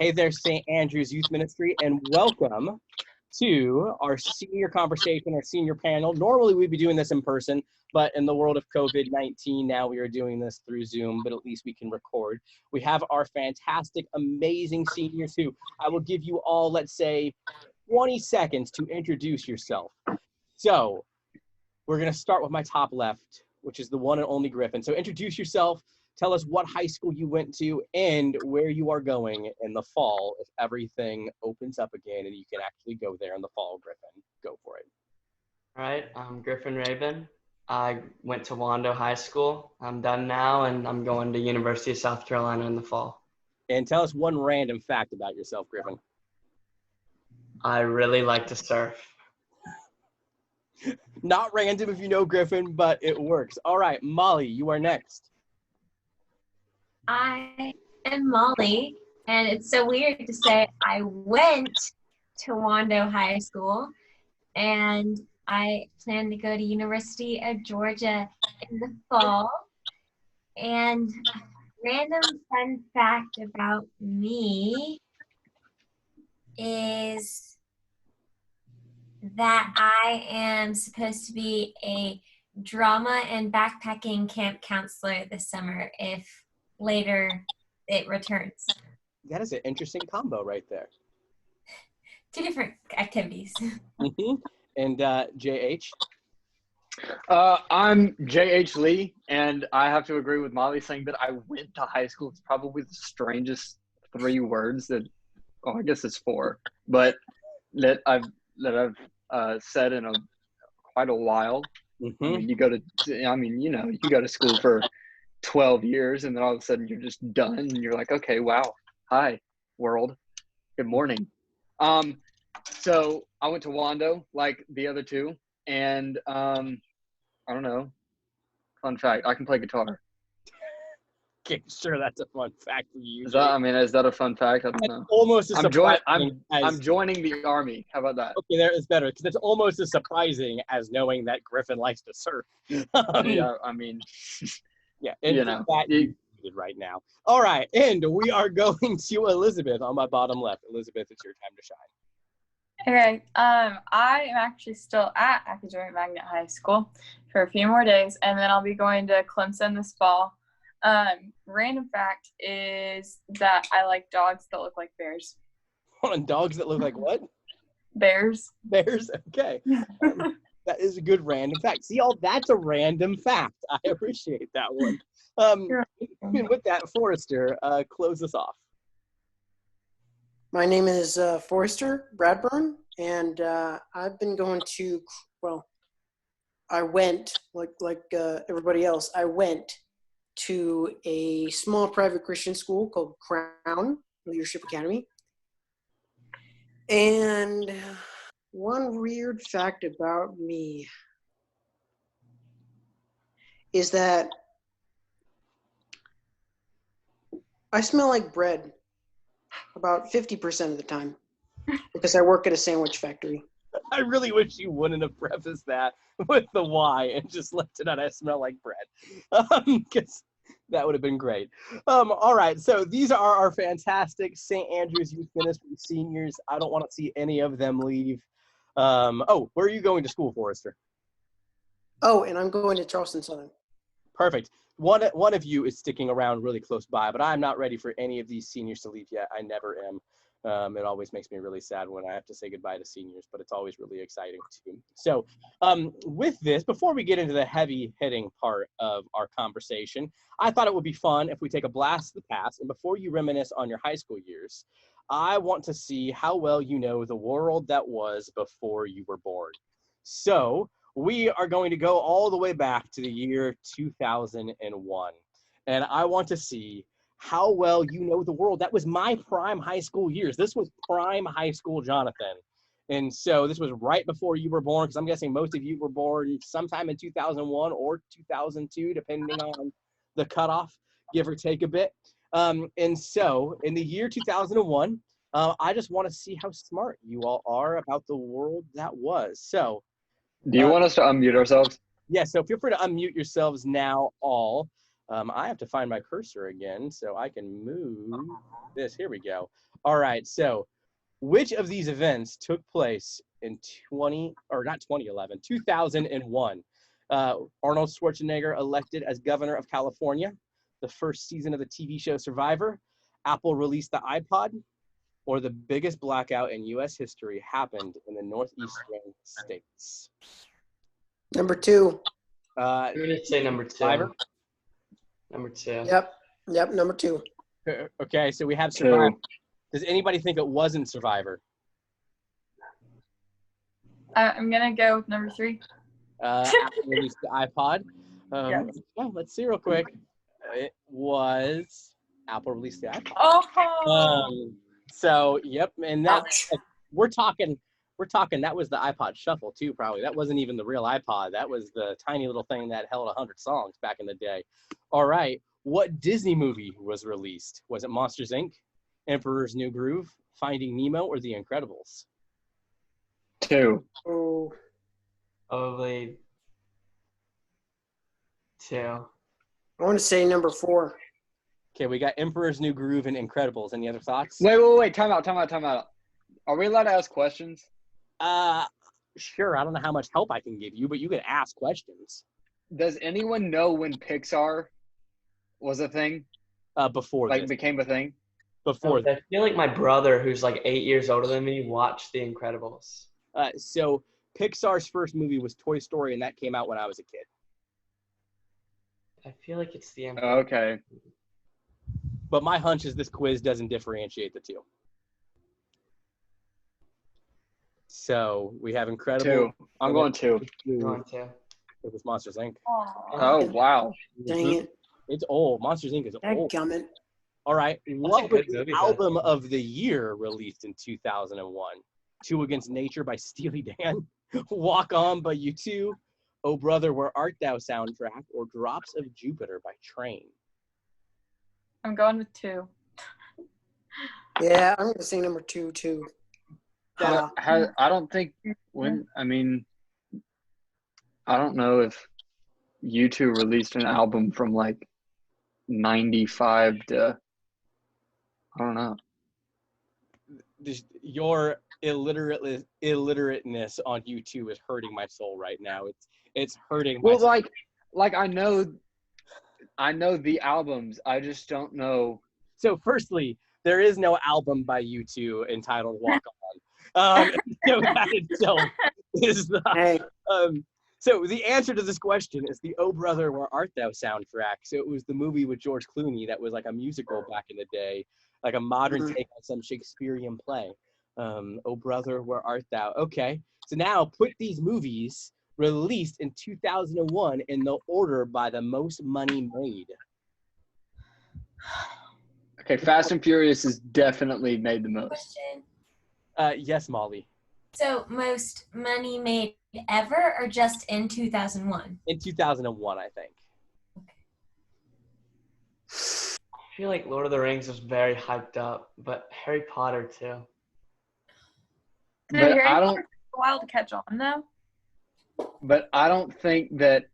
Hey there, St. Andrew's Youth Ministry, and welcome to our senior conversation, our senior panel. Normally, we'd be doing this in person, but in the world of COVID-19, now we are doing this through Zoom, but at least we can record. We have our fantastic, amazing seniors who I will give you all, let's say, 20 seconds to introduce yourself. So, we're going to start with my top left, which is the one and only Griffin. So, introduce yourself. Tell us what high school you went to and where you are going in the fall if everything opens up again and you can actually go there in the fall, Griffin. Go for it. All right, I'm Griffin Rabin. I went to Wando High School. I'm done now, and I'm going to University of South Carolina in the fall. And tell us one random fact about yourself, Griffin. I really like to surf. Not random if you know Griffin, but it works. All right, Molly, you are next. I am Molly, and it's so weird to say I went to Wando High School, and I plan to go to University of Georgia in the fall. And random fun fact about me is that I am supposed to be a drama and backpacking camp counselor this summer if later it returns. That is an interesting combo right there. Two different activities. Mm-hmm. And JH? I'm JH Lee, and I have to agree with Molly saying that I went to high school. It's probably the strangest 3 words that, I guess it's 4, but that I've said in quite a while. Mm-hmm. I mean, you go to school for 12 years and then all of a sudden you're just done and you're like, okay, wow, hi world, good morning. So I went to Wando like the other two, and I don't know, fun fact, I can play guitar. Okay, sure, that's a fun fact for you. Is that a fun fact? I don't know. Almost as surprising. I'm joining the army. How about that? Okay, there is better because it's almost as surprising as knowing that Griffin likes to surf. Yeah, I mean, yeah, and that you did right now. All right, and we are going to Elizabeth on my bottom left. Elizabeth, it's your time to shine. Okay, I am actually still at Academic Magnet High School for a few more days, and then I'll be going to Clemson this fall. Random fact is that I like dogs that look like bears. Hold on, dogs that look like what? Bears. Bears, okay. That is a good random fact. See, that's a random fact. I appreciate that one. And with that, Forrester, close us off. My name is Forrester Bradburn, and I've been going to, I went, like everybody else, I went to a small private Christian school called Crown Leadership Academy. And one weird fact about me is that I smell like bread about 50% of the time because I work at a sandwich factory. I really wish you wouldn't have prefaced that with the why and just left it out, I smell like bread. Because that would have been great. All right, so these are our fantastic St. Andrew's Youth Ministry seniors. I don't want to see any of them leave. Where are you going to school, Forrester? Oh, and I'm going to Charleston Southern. Perfect. One of you is sticking around really close by, but I'm not ready for any of these seniors to leave yet. I never am. It always makes me really sad when I have to say goodbye to seniors, but it's always really exciting too. So with this, before we get into the heavy hitting part of our conversation, I thought it would be fun if we take a blast of the past. And before you reminisce on your high school years, I want to see how well you know the world that was before you were born. So we are going to go all the way back to the year 2001. And I want to see how well you know the world. That was my prime high school years. This was prime high school Jonathan. And so this was right before you were born, because I'm guessing most of you were born sometime in 2001 or 2002, depending on the cutoff, give or take a bit. And so in the year 2001, I just want to see how smart you all are about the world that was. So do you want us to unmute ourselves? Yeah, so feel free to unmute yourselves now all. I have to find my cursor again so I can move this. Here we go. All right, so which of these events took place in 2001? Arnold Schwarzenegger elected as governor of California, the first season of the TV show Survivor, Apple released the iPod, or the biggest blackout in U.S. history happened in the northeastern states. Number 2. I'm going to say number 2. Survivor? Number 2. Yep, number 2. Okay, so we have 2. Survivor. Does anybody think it wasn't Survivor? I'm going to go with number 3. Apple released the iPod. Yes. Well, let's see real quick. It was Apple released the iPod. Oh! So, yep, and that Ouch. we're talking that was the iPod Shuffle too, probably. That wasn't even the real iPod. That was the tiny little thing that held 100 songs back in the day. All right, what Disney movie was released? Was it Monsters, Inc., Emperor's New Groove, Finding Nemo, or The Incredibles? 2. Oh, Probably 2. I want to say number 4. Okay, we got Emperor's New Groove and Incredibles. Any other thoughts? Wait. Time out. Are we allowed to ask questions? Sure. I don't know how much help I can give you, but you can ask questions. Does anyone know when Pixar was a thing? Before Like this. became a thing? Before I feel like my brother, who's like 8 years older than me, watched The Incredibles. So Pixar's first movie was Toy Story, and that came out when I was a kid. I feel like it's the Incredibles. Okay. But my hunch is this quiz doesn't differentiate the two. So we have Incredible. 2. I'm going 2. Going 2. It was Monsters, Inc. Oh, wow. Dang it. It's old. Monsters, Inc. is old. Dadgummit. All right. What a was good the movie, album of the year released in 2001? Two Against Nature by Steely Dan, Walk On by U2, Oh Brother, Where Art Thou soundtrack, or Drops of Jupiter by Train? I'm going with 2. Yeah, I'm going to say number 2, too. I don't think I don't know if U2 released an album from like 95 to, I don't know. Just your illiterateness on U2 is hurting my soul right now. It's hurting my Well, soul. like I know the albums. I just don't know. So firstly, there is no album by U2 entitled Walk On. So that itself is the Hey, so the answer to this question is the Oh Brother, Where Art Thou soundtrack. So it was the movie with George Clooney that was like a musical back in the day, like a modern take on some Shakespearean play. Oh Brother, Where Art Thou? Okay, so now put these movies released in 2001 in the order by the most money made. Okay, Fast and Furious has definitely made the most. Question. Yes, Molly. So most money made ever or just in 2001? In 2001, I think. I feel like Lord of the Rings was very hyped up, but Harry Potter too. Did But Harry I Potter don't. take a while to catch on, though? But I don't think that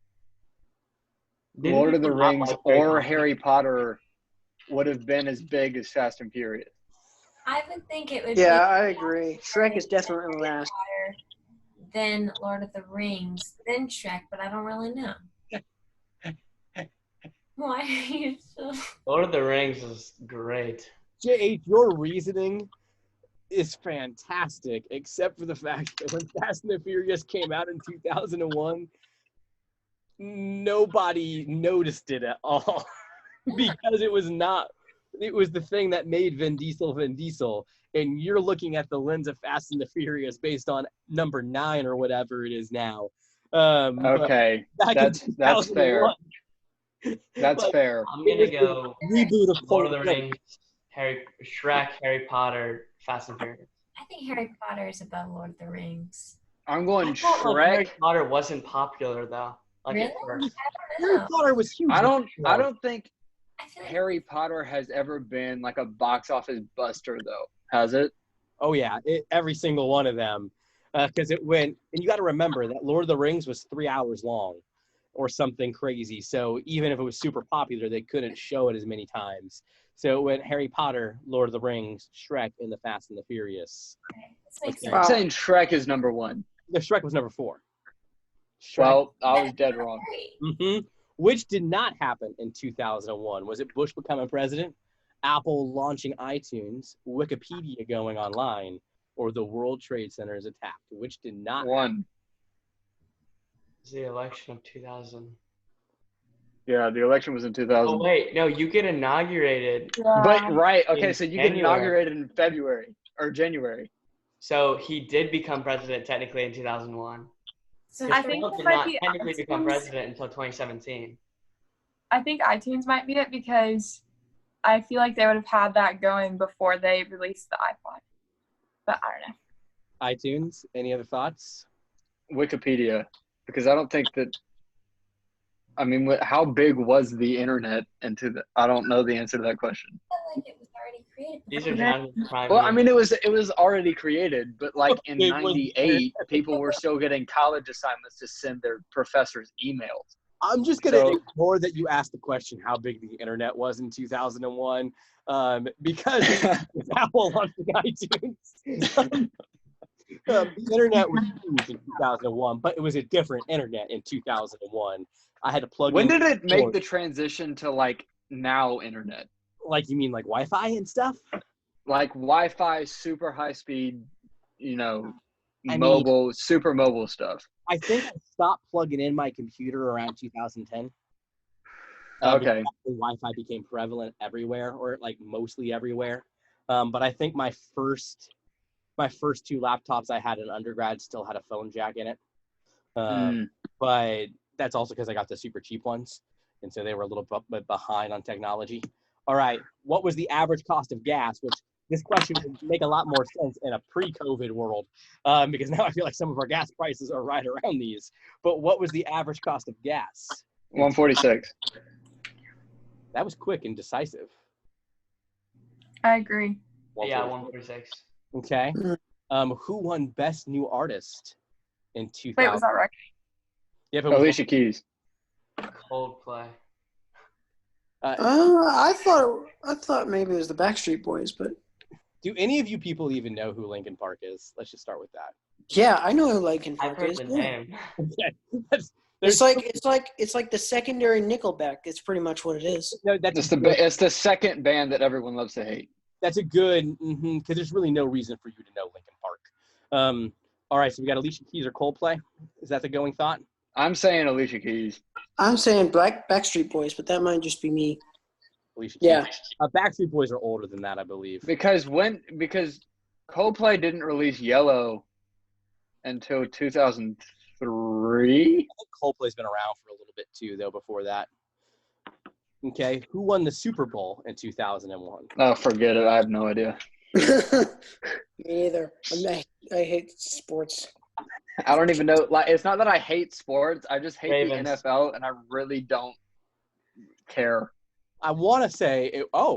Didn't Lord of the people not Rings like Harry or Potter? Harry Potter would have been as big as Fast and Furious. I would think it would yeah, be I agree. Shrek is definitely last. Potter, then Lord of the Rings, then Shrek, but I don't really know. Why are you so... Lord of the Rings is great. JH, your reasoning is fantastic, except for the fact that when Fast and the Furious came out in 2001, nobody noticed it at all because it was the thing that made Vin Diesel, and you're looking at the lens of Fast and the Furious based on number 9 or whatever it is now. Okay, that's fair. That's Like, fair. I'm gonna go reboot of Lord of the Pulp Rings, Shrek, Harry Potter, Fast and Furious. I think Harry Potter is above Lord of the Rings. I'm going I thought like, Harry Shrek. Potter wasn't popular though. Like Really? at first. I don't Harry know. Potter was huge. I don't think I feel like Harry Potter has ever been like a box office buster though. Has it? Oh yeah, every single one of them, because it went. And you got to remember that Lord of the Rings was 3 hours long, or something crazy. So even if it was super popular, they couldn't show it as many times. So it went Harry Potter, Lord of the Rings, Shrek, and The Fast and the Furious. This makes Okay. sense. I'm saying Shrek is number 1. The Shrek was number 4. Shrek. Well, I was dead wrong. Which did not happen in 2001. Was it Bush becoming president, Apple launching iTunes, Wikipedia going online, or the World Trade Center is attacked? Which did not 1. It's the election of 2000. Yeah, the election was in 2000. Oh wait, no, you get inaugurated. But right, okay, In so you get January. inaugurated in February or January. So he did become president technically in 2001. So I Trump think did it might not be technically become iTunes. president until 2017. I think iTunes might be it because I feel like they would have had that going before they released the iPod. But I don't know. iTunes. Any other thoughts? Wikipedia, because I don't think that. I mean, how big was the internet into the? I don't know the answer to that question. like it was already created. These are Jonathan's prime Well, I years. mean, it was already created, but like in It was- '98, people were still getting college assignments to send their professors emails. I'm just going to So- ignore that you asked the question how big the internet was in 2001 because Apple launched iTunes. The internet was huge in 2001, but it was a different internet in 2001. I had to plug When in. did it make the transition to like now internet? Like, you mean like Wi-Fi and stuff? Like Wi-Fi, super high speed, you know, I mean- mobile, super mobile stuff. I think I stopped plugging in my computer around 2010. Okay. Wi-Fi became prevalent everywhere, or like mostly everywhere. But I think my first 2 laptops I had in undergrad still had a phone jack in it. But that's also because I got the super cheap ones, and so they were a little bit behind on technology. All right, what was the average cost of gas? Which this question would make a lot more sense in a pre-COVID world, because now I feel like some of our gas prices are right around these. But what was the average cost of gas? 146. That was quick and decisive. I agree. Yeah, 146. Okay. Who won Best New Artist in 2000? Wait, was that right? Yeah, but Alicia Keys. Coldplay. I thought maybe it was the Backstreet Boys, but do any of you people even know who Linkin Park is? Let's just start with that. yeah, I know who Linkin I've Park heard is. the Yeah. name. Okay. It's like the secondary Nickelback. It's pretty much what it is. No, It's the second band that everyone loves to hate. that's a good, because there's really no reason for you to know Linkin Park. All right, so we got Alicia Keys or Coldplay. Is that the going thought? I'm saying Alicia Keys. I'm saying Backstreet Boys, but that might just be me. Alicia Keys. Yeah. Backstreet Boys are older than that, I believe. Because Coldplay didn't release Yellow until 2003. I think Coldplay's been around for a little bit too, though, before that. Okay, who won the Super Bowl in 2001? Oh, forget it. I have no idea. Me either. I hate sports. I don't even know. Like, it's not that I hate sports. I just hate Ravens. the NFL, and I really don't care. I want to say, I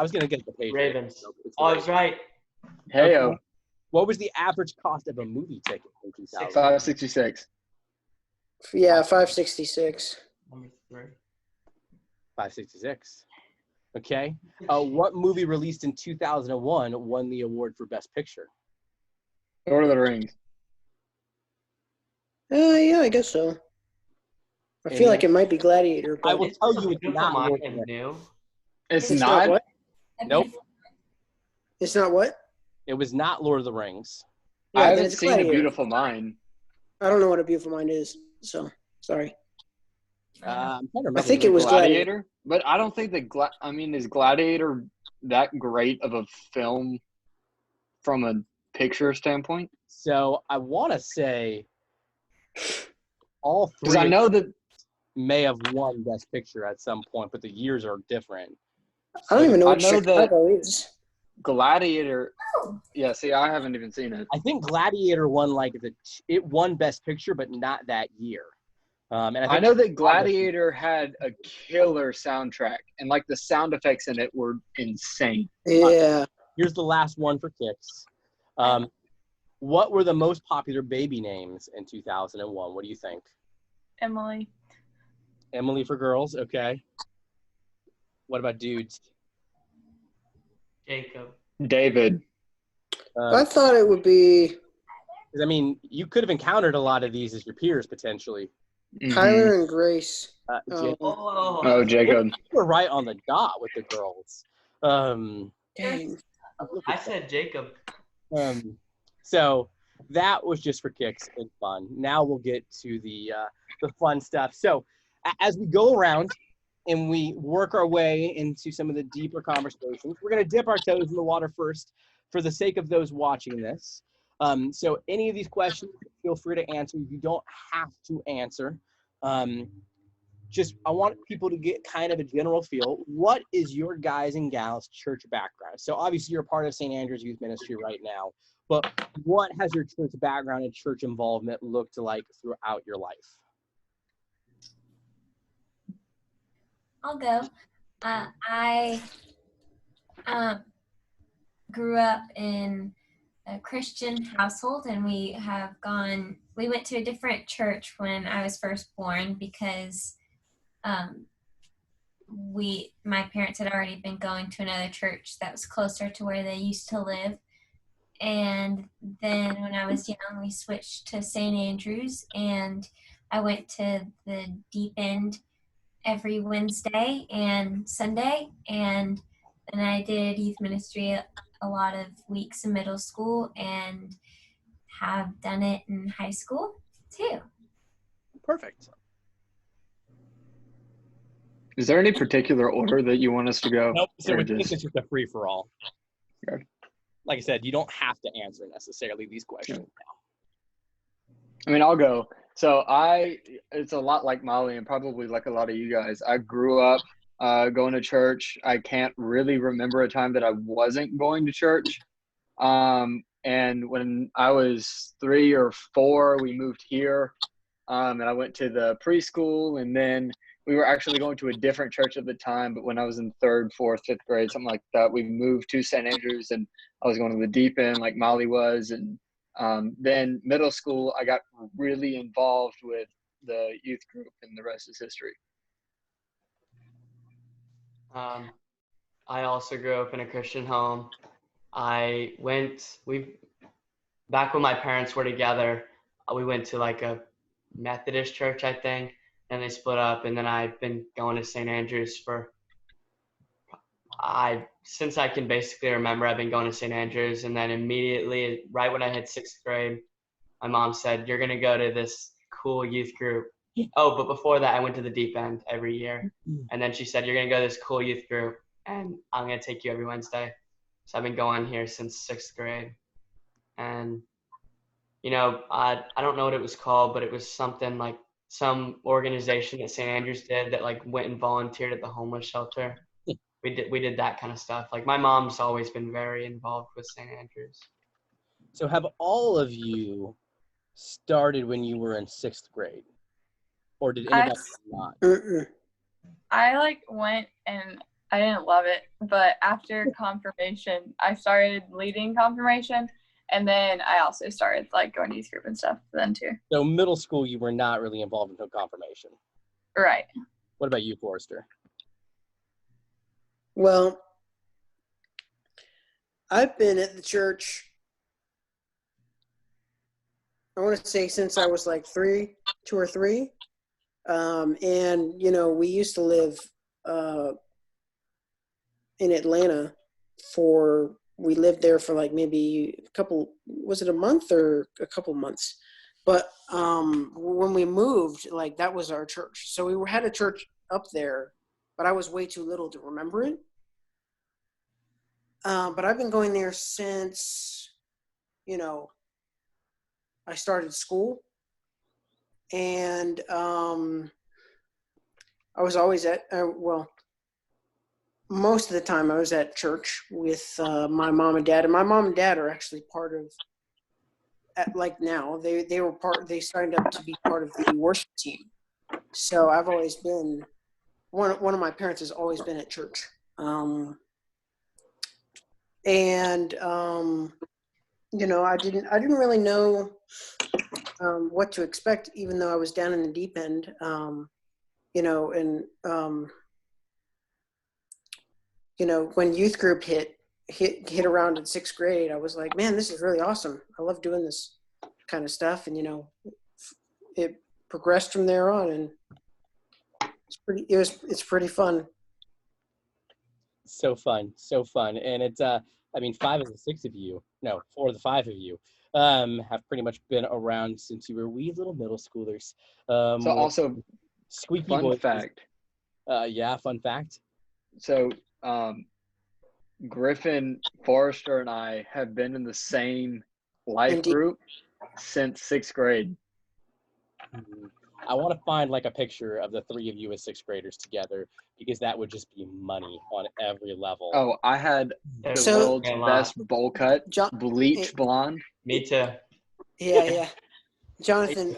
was going to get the page. Ravens. It's Oh, I was right. Heyo, Okay. What was the average cost of a movie ticket in 2000? 566. Yeah, 566. Number 3. 566. Okay. What movie released in 2001 won the award for Best Picture? Lord of the Rings. Yeah, I guess so. I feel like it might be Gladiator. But I will tell you it's Beautiful not Mind Lord of the and Rings. new. It's It's not. what? Nope. It's not what? It was not Lord of the Rings. I Yeah, then haven't it's seen A Gladiator. Beautiful Mind. I don't know what A Beautiful Mind is, so sorry. I'm trying to remember. I think it was Gladiator, but I don't think is Gladiator that great of a film from a picture standpoint? So I want to say all Because I three know that may have won Best Picture at some point, but the years are different. I don't even know I what know that- Chicago is. Gladiator. Yeah, see, I haven't even seen it. I think Gladiator won it won Best Picture, but not that year. And I know that Gladiator had a killer soundtrack, and like the sound effects in it were insane. Yeah. Here's the last one for kicks. What were the most popular baby names in 2001? What do you think? Emily. Emily for girls, okay. What about dudes? Jacob. David. I thought it would be I mean, you could have encountered a lot of these as your peers potentially. Tyler and Grace. Jacob. Oh, Jacob. You were right on the dot with the girls. Dang. I said Jacob. So that was just for kicks and fun. Now we'll get to the fun stuff. So as we go around and we work our way into some of the deeper conversations, we're going to dip our toes in the water first for the sake of those watching this. So any of these questions, feel free to answer. You don't have to answer. I want people to get kind of a general feel. What is your guys and gals church background? So obviously you're a part of St. Andrew's Youth Ministry right now, but what has your church background and church involvement looked like throughout your life? I'll go. I grew up in a Christian household, and we went to a different church when I was first born because my parents had already been going to another church that was closer to where they used to live. And then when I was young, we switched to St. Andrew's, and I went to the deep end every Wednesday and Sunday, and then I did youth ministry a lot of weeks in middle school and have done it in high school too. Perfect. Is there any particular order that you want us to go? Nope. So it's just... just a free-for-all. Okay. Like I said, you don't have to answer necessarily these questions now. I mean, I'll go. So it's a lot like Molly and probably like a lot of you guys. I grew up going to church. I can't really remember a time that I wasn't going to church. And when I was 3 or 4, we moved here, and I went to the preschool, and then we were actually going to a different church at the time. But when I was in 3rd, 4th, 5th grade, something like that, we moved to St. Andrews, and I was going to the deep end like Molly was. And then middle school, I got really involved with the youth group, and the rest is history. I also grew up in a Christian home. Back when my parents were together, we went to like a Methodist church, I think, and they split up, and then I've been going to St. Andrews since I can basically remember. I've been going to St. Andrews, and then immediately, right when I hit 6th grade, my mom said, "You're gonna go to this cool youth group." Oh, but before that, I went to the deep end every year, and then she said, "You're gonna go to this cool youth group, and I'm gonna take you every Wednesday." So I've been going here since 6th grade, and I don't know what it was called, but it was something like some organization that St. Andrews did that like went and volunteered at the homeless shelter. We did that kind of stuff. Like my mom's always been very involved with St. Andrews. So have all of you started when you were in 6th grade? Or did anybody not? I went and I didn't love it, but after confirmation, I started leading confirmation, and then I also started going to youth group and stuff then too. So middle school, you were not really involved until confirmation. Right. What about you, Forrester? Well, I've been at the church, I want to say since I was 2 or 3. And, we used to live in Atlanta we lived there for maybe was it a month or a couple months? But when we moved, that was our church. So we had a church up there, but I was way too little to remember it. But I've been going there since, I started school. And I was always most of the time I was at church with my mom and dad. And my mom and dad are actually part of, now, they signed up to be part of the worship team. So I've always been, one of my parents has always been at church. I didn't really know what to expect, even though I was down in the deep end, when youth group hit, hit around in 6th grade, I was like, man, this is really awesome. I love doing this kind of stuff. And, it progressed from there on, and it's pretty fun. So fun. And it's, 5 of the 6 of you, no, 4 of the 5 of you, have pretty much been around since you were wee little middle schoolers. So also, squeaky fun voices. fact. Fun fact. So, Griffin, Forrester, and I have been in the same life group since 6th grade. I want to find like a picture of the 3 of you as 6th graders together, because that would just be money on every level. Oh, I had the world's best bowl cut, bleach blonde. Me too. Yeah. Jonathan,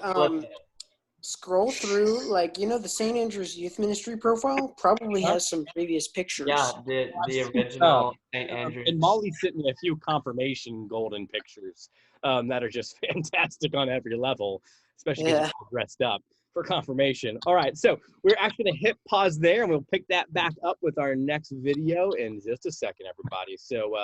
scroll through, the St. Andrews Youth Ministry profile probably has some previous pictures. Yeah, the original St. Andrews. And Molly sent me a few confirmation golden pictures that are just fantastic on every level, especially because you're dressed up for confirmation. All right, so we're actually going to hit pause there, and we'll pick that back up with our next video in just a second, everybody. So